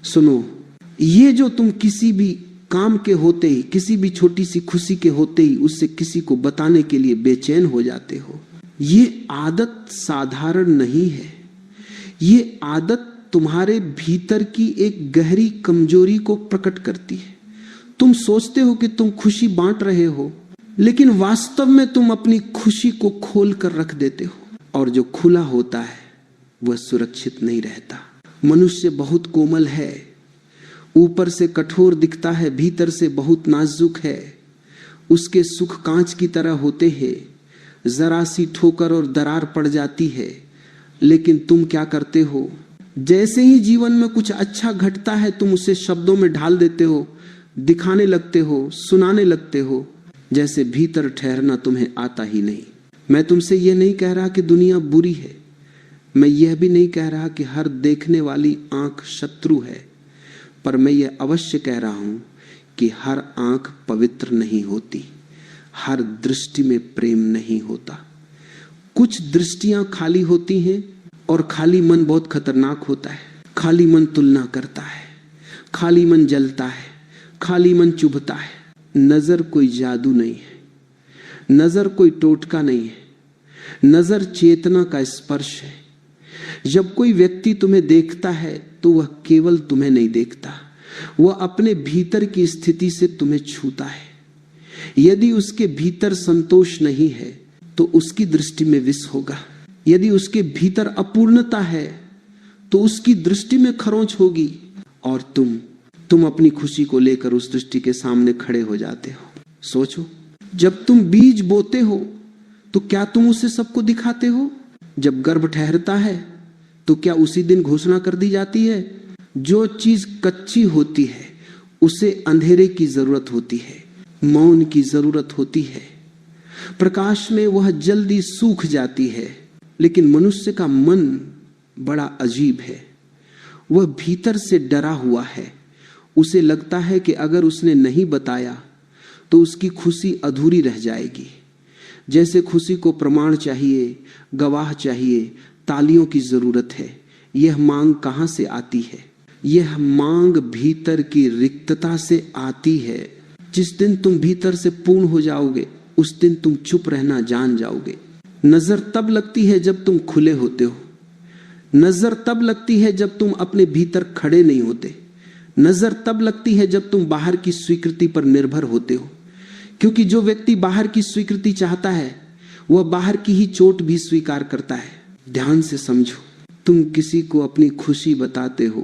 सुनो, ये जो तुम किसी भी काम के होते ही, किसी भी छोटी सी खुशी के होते ही उससे किसी को बताने के लिए बेचैन हो जाते हो, ये आदत साधारण नहीं है। ये आदत तुम्हारे भीतर की एक गहरी कमजोरी को प्रकट करती है। तुम सोचते हो कि तुम खुशी बांट रहे हो, लेकिन वास्तव में तुम अपनी खुशी को खोल कर रख देते हो, और जो खुला होता है वह सुरक्षित नहीं रहता। मनुष्य बहुत कोमल है, ऊपर से कठोर दिखता है, भीतर से बहुत नाजुक है। उसके सुख कांच की तरह होते हैं, जरा सी ठोकर और दरार पड़ जाती है। लेकिन तुम क्या करते हो, जैसे ही जीवन में कुछ अच्छा घटता है तुम उसे शब्दों में ढाल देते हो, दिखाने लगते हो, सुनाने लगते हो, जैसे भीतर ठहरना तुम्हें आता ही नहीं। मैं तुमसे यह नहीं कह रहा कि दुनिया बुरी है, मैं यह भी नहीं कह रहा कि हर देखने वाली आंख शत्रु है, पर मैं यह अवश्य कह रहा हूं कि हर आंख पवित्र नहीं होती, हर दृष्टि में प्रेम नहीं होता। कुछ दृष्टियां खाली होती हैं, और खाली मन बहुत खतरनाक होता है। खाली मन तुलना करता है, खाली मन जलता है, खाली मन चुभता है। नजर कोई जादू नहीं है, नजर कोई टोटका नहीं है, नजर चेतना का स्पर्श है। जब कोई व्यक्ति तुम्हें देखता है तो वह केवल तुम्हें नहीं देखता, वह अपने भीतर की स्थिति से तुम्हें छूता है। यदि उसके भीतर संतोष नहीं है तो उसकी दृष्टि में विष होगा। यदि उसके भीतर अपूर्णता है तो उसकी दृष्टि में खरोंच होगी, और तुम अपनी खुशी को लेकर उस दृष्टि के सामने खड़े हो जाते हो। सोचो, जब तुम बीज बोते हो तो क्या तुम उसे सबको दिखाते हो? जब गर्भ ठहरता है तो क्या उसी दिन घोषणा कर दी जाती है? जो चीज कच्ची होती है उसे अंधेरे की जरूरत होती है, मौन की जरूरत होती है, प्रकाश में वह जल्दी सूख जाती है। लेकिन मनुष्य का मन बड़ा अजीब है, वह भीतर से डरा हुआ है। उसे लगता है कि अगर उसने नहीं बताया तो उसकी खुशी अधूरी रह जाएगी। जैसे खुशी को प्रमाण चाहिए, गवाह चाहिए, तालियों की जरूरत है। यह मांग कहां से आती है? यह मांग भीतर की रिक्तता से आती है। जिस दिन तुम भीतर से पूर्ण हो जाओगे उस दिन तुम चुप रहना जान जाओगे। नजर तब लगती है जब तुम खुले होते हो, नजर तब लगती है जब तुम अपने भीतर खड़े नहीं होते, नजर तब लगती है जब तुम बाहर की स्वीकृति पर निर्भर होते हो। क्योंकि जो व्यक्ति बाहर की स्वीकृति चाहता है वह बाहर की ही चोट भी स्वीकार करता है। ध्यान से समझो, तुम किसी को अपनी खुशी बताते हो